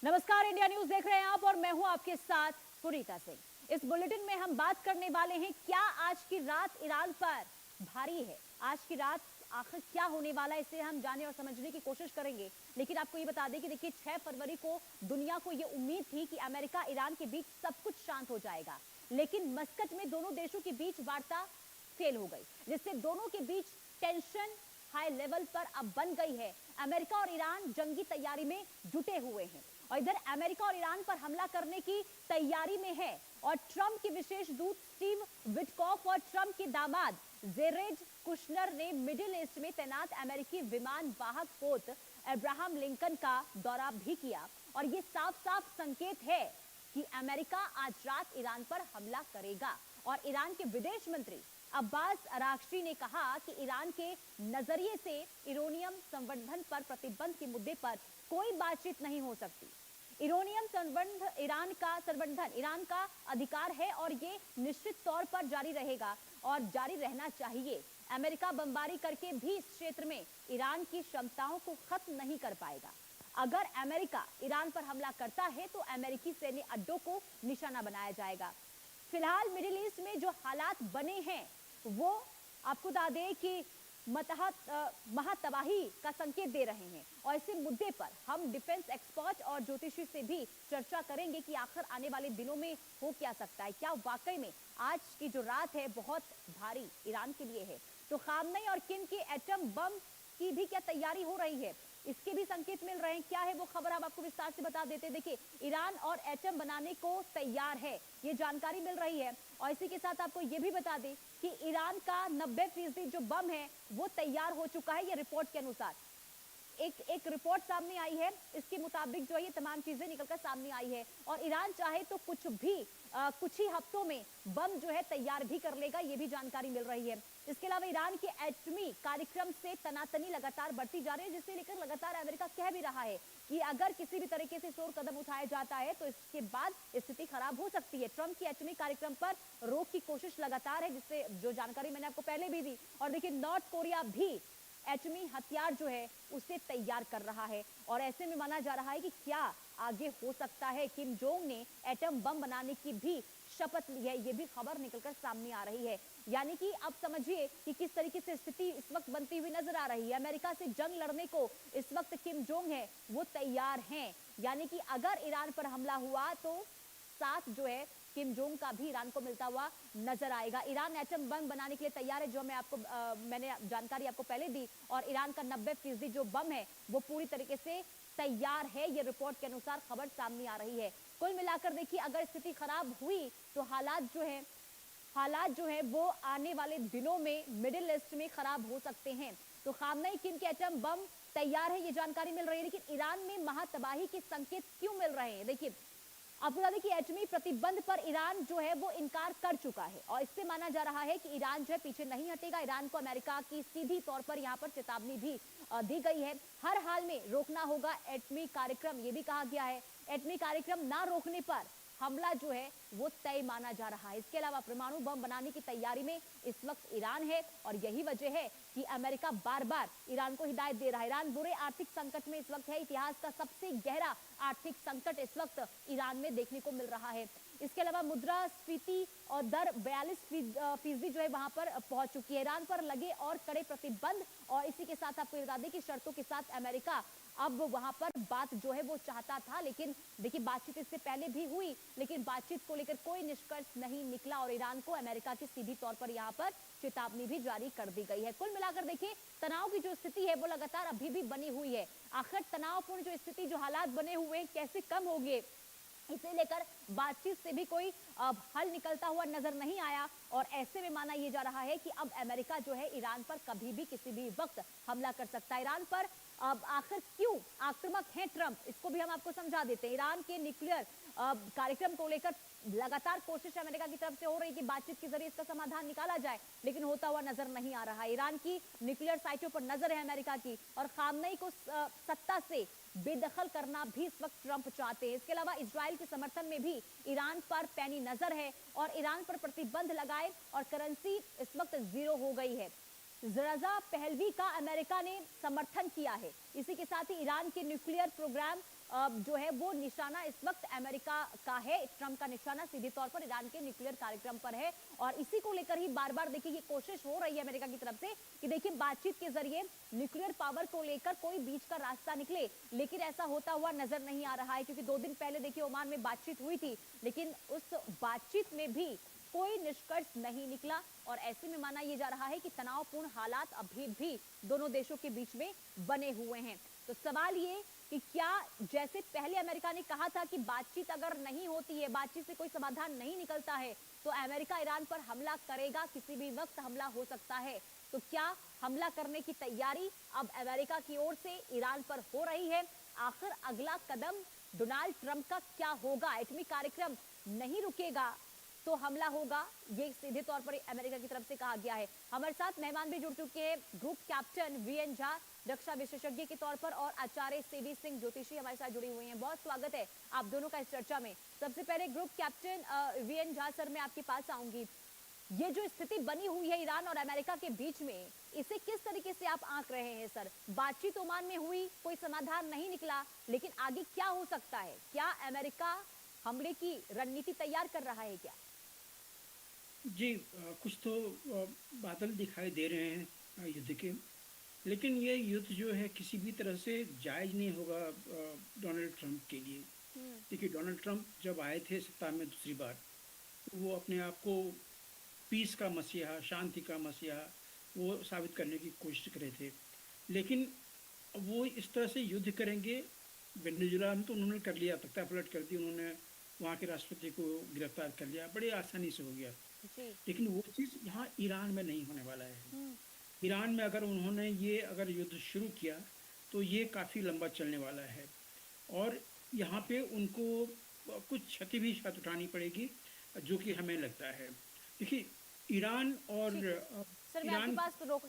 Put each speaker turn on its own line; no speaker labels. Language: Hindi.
नमस्कार, इंडिया न्यूज देख रहे हैं आप और मैं हूं आपके साथ पुनीता सिंह। इस बुलेटिन में हम बात करने वाले हैं क्या आज की रात ईरान पर भारी है। आज की रात आखिर क्या होने वाला है, इसे हम जाने और समझने की कोशिश करेंगे। लेकिन आपको ये बता दें कि देखिए 6 फरवरी को दुनिया को ये उम्मीद थी कि अमेरिका ईरान के बीच सब कुछ शांत हो जाएगा, लेकिन मस्कट में दोनों देशों के बीच वार्ता फेल हो गई, जिससे दोनों के बीच टेंशन हाई लेवल पर अब बन गई है। अमेरिका और ईरान जंगी तैयारी में जुटे हुए हैं और इधर अमेरिका और ईरान पर हमला करने की तैयारी में है। और ट्रंप के विशेष दूत स्टीव विटकॉफ और ट्रंप के दामाद जेरेड कुशनर ने मिडिल ईस्ट में तैनात अमेरिकी विमान वाहक पोत अब्राहम लिंकन का दौरा भी किया। और ये साफ साफ संकेत है कि अमेरिका आज रात ईरान पर हमला करेगा। और ईरान के विदेश मंत्री अब्बास अराक्ची ने कहा कि ईरान के नजरिए से यूरेनियम संवर्धन पर प्रतिबंध के मुद्दे पर कोई बातचीत नहीं हो सकती। यूरेनियम संवर्धन ईरान का अधिकार है और ये निश्चित तौर पर जारी रहेगा और जारी रहना चाहिए। अमेरिका बमबारी करके भी इस क्षेत्र में ईरान की क्षमताओं को खत्म नहीं कर पाएगा। अगर अमेरिका ईरान पर हमला करता है तो अमेरिकी सैन्य अड्डों को निशाना बनाया जाएगा। फिलहाल मिडिल ईस्ट में जो हालात बने हैं वो आपको बता दें कि महातबाही का संकेत दे रहे हैं। और इसी मुद्दे पर हम डिफेंस एक्सपर्ट और ज्योतिषी से भी चर्चा करेंगे कि आखिर आने वाले दिनों में हो क्या सकता है। क्या वाकई में आज की जो रात है बहुत भारी ईरान के लिए है। तो खामनेई और किम के एटम बम की भी क्या तैयारी हो रही है, इसके भी संकेत मिल रहे हैं। क्या है वो खबर हम आपको विस्तार से बता देते हैं। देखिए ईरान और एटम बनाने को तैयार है, ये जानकारी मिल रही है। और इसी के साथ आपको ये भी बता दें कि ईरान का 90% जो बम है वो तैयार हो चुका है। ये रिपोर्ट के अनुसार एक रिपोर्ट सामने आई है, इसके मुताबिक जो है ये तमाम चीजें निकलकर सामने आई है। और ईरान चाहे तो कुछ ही हफ्तों में बम जो है तैयार भी कर लेगा, ये भी जानकारी मिल रही है। इसके अलावा ईरान के एटमी कार्यक्रम से तनातनी लगातार बढ़ती जा रही है, जिससे लेकर लगातार अमेरिका कह भी रहा है कि अगर किसी भी तरीके से शोर कदम उठाया जाता है तो इसके बाद स्थिति खराब हो सकती है। ट्रंप की एटमी कार्यक्रम पर रोक की कोशिश लगातार है, जिससे जो जानकारी मैंने आपको पहले भी दी। और देखिए नॉर्थ कोरिया भी एटमी हथियार जो है उसे तैयार कर रहा है। और ऐसे में माना जा रहा है कि क्या आगे हो सकता है किम जोंग ने एटम बम बनाने की भी शपथ ली है, ये भी खबर निकलकर सामने आ रही है। यानी कि अब समझिए कि किस तरीके से स्थिति इस वक्त बनती हुई नजर आ रही है। अमेरिका से जंग लड़ने को इस वक्त किम जोंग है वो तैयार हैं। यानी कि अगर ईरान पर हमला हुआ तो साथ जो है किम जोंग का भी ईरान को मिलता हुआ नजर आएगा। ईरान एटम बम बनाने के लिए तैयार है, जो मैंने जानकारी आपको पहले दी। और ईरान का 90% जो बम है वो पूरी तरीके से तैयार है, ये रिपोर्ट के अनुसार खबर सामने आ रही है। कुल मिलाकर देखिए अगर स्थिति खराब हुई तो हालात जो है वो आने वाले दिनों में मिडिल ईस्ट में खराब हो सकते हैं। तो खामनेई किम के एटम बम तैयार है, ये जानकारी मिल रही है। लेकिन ईरान में महातबाही के संकेत क्यों मिल रहे हैं? देखिए आपको बता दें कि एटमी प्रतिबंध पर ईरान जो है वो इनकार कर चुका है और इससे माना जा रहा है कि ईरान जो है पीछे नहीं हटेगा। ईरान को अमेरिका की सीधी तौर पर यहाँ पर चेतावनी भी दी गई है। हर हाल में रोकना होगा एटमी कार्यक्रम, ये भी कहा गया है। एटमी कार्यक्रम ना रोकने पर हमला जो है वो तय माना जा रहा है। इसके अलावा परमाणु बम बनाने की तैयारी में इस वक्त ईरान है और यही वजह है कि अमेरिका बार बार ईरान को हिदायत दे रहा है। ईरान बुरे आर्थिक संकट में इस वक्त है, इतिहास का सबसे गहरा आर्थिक संकट इस वक्त ईरान में देखने को मिल रहा है। इसके अलावा मुद्रास्फीति और दर 42% जो है वहां पर पहुंच चुकी है। ईरान पर लगे और कड़े प्रतिबंध और इसी के साथ आपको बता दें कि शर्तों के साथ अमेरिका अब वहां पर बात जो है वो चाहता था, लेकिन देखिए बातचीत इससे पहले भी हुई लेकिन बातचीत को लेकर कोई निष्कर्ष नहीं निकला और ईरान को अमेरिका की सीधी तौर पर यहाँ पर चेतावनी भी जारी कर दी गई है। कुल मिलाकर देखिए तनाव की जो स्थिति है वो लगातार अभी भी बनी हुई है। आखिर तनावपूर्ण जो स्थिति, जो हालात बने हुए कैसे कम होंगे, इसे लेकर बातचीत से भी कोई हल निकलता हुआ नजर नहीं आया। और ऐसे में माना यह जा रहा है कि अब अमेरिका जो है ईरान पर कभी भी किसी भी वक्त हमला कर सकता है। ईरान पर अब आखिर क्यों आक्रामक है ट्रंप, इसको भी हम आपको समझा देते हैं। ईरान के न्यूक्लियर कार्यक्रम को लेकर लगातार कोशिश अमेरिका की तरफ से हो रही है कि बातचीत के जरिए इसका समाधान निकाला जाए, लेकिन होता हुआ नजर नहीं आ रहा है। ईरान की न्यूक्लियर साइटों पर नजर है अमेरिका की और खामनेई को सत्ता से बेदखल करना भी इस वक्त ट्रंप चाहते हैं। इसके अलावा इजराइल के समर्थन में भी ईरान पर पैनी नजर है और ईरान पर प्रतिबंध लगाए और करेंसी इस वक्त 0 हो गई है। रजा पहलवी का अमेरिका ने समर्थन किया है। इसी के साथ ही ईरान के न्यूक्लियर प्रोग्राम जो है वो निशाना इस वक्त अमेरिका का है। ट्रंप का निशाना सीधे तौर पर ईरान के न्यूक्लियर कार्यक्रम पर है और इसी को लेकर ही बार बार देखिए ये कोशिश हो रही है अमेरिका की तरफ से कि देखिए बातचीत के जरिए न्यूक्लियर पावर को लेकर कोई बीच का रास्ता निकले, लेकिन ऐसा होता हुआ नजर नहीं आ रहा है क्योंकि 2 दिन पहले देखिए ओमान में बातचीत हुई थी, लेकिन उस बातचीत में भी कोई निष्कर्ष नहीं निकला और ऐसे में माना यह जा रहा है कि तनावपूर्ण हालात अभी भी दोनों देशों के बीच में बने हुए हैं। तो सवाल ये कि क्या जैसे पहले अमेरिका ने कहा था कि बातचीत अगर नहीं होती है, बातचीत से कोई समाधान नहीं निकलता है तो अमेरिका ईरान पर हमला करेगा, किसी भी वक्त हमला हो सकता है। तो क्या हमला करने की तैयारी अब अमेरिका की ओर से ईरान पर हो रही है? आखिर अगला कदम डोनाल्ड ट्रंप का क्या होगा? एटमी कार्यक्रम नहीं रुकेगा तो हमला होगा, ये सीधे तौर पर अमेरिका की तरफ से कहा गया है। हमारे साथ मेहमान भी जुड़ चुके हैं, ग्रुप कैप्टन वीएन झा रक्षा विशेषज्ञ के तौर पर और आचार्य सीवी सिंह ज्योतिषी हमारे साथ जुड़ी हुई हैं। बहुत स्वागत है आप दोनों का इस चर्चा में। सबसे पहले group captain VN Jha sir, मैं आपके पास आऊंगी। ये जो स्थिति बनी हुई है ईरान और अमेरिका के बीच में, इसे किस तरीके से आप आंक रहे हैं सर? बातचीत ओमान में हुई, कोई समाधान नहीं निकला, लेकिन आगे क्या हो सकता है? क्या अमेरिका हमले की रणनीति तैयार कर रहा है क्या?
जी, कुछ तो बादल दिखाई दे रहे हैं युद्ध के, लेकिन ये युद्ध जो है किसी भी तरह से जायज़ नहीं होगा डोनाल्ड ट्रंप के लिए। देखिए, डोनाल्ड ट्रंप जब आए थे सत्ता में दूसरी बार, वो अपने आप को पीस का मसीहा, शांति का मसीहा वो साबित करने की कोशिश कर रहे थे। लेकिन वो इस तरह से युद्ध करेंगे, वेनेजुएला में तो उन्होंने कर लिया, तख्तापलट कर दी, उन्होंने वहाँ के राष्ट्रपति को गिरफ्तार कर लिया, बड़े आसानी से हो गया।
जी।
लेकिन वो चीज़ यहाँ ईरान में नहीं होने वाला है।
हम्म।
ईरान में अगर उन्होंने ये अगर युद्ध शुरू किया तो ये काफ़ी लंबा चलने वाला है और यहाँ पे उनको कुछ क्षति भी शायद उठानी पड़ेगी, जो कि हमें लगता है। देखिए, ईरान और
ठीक है सर, मैं आपके
ईरान
पास रोक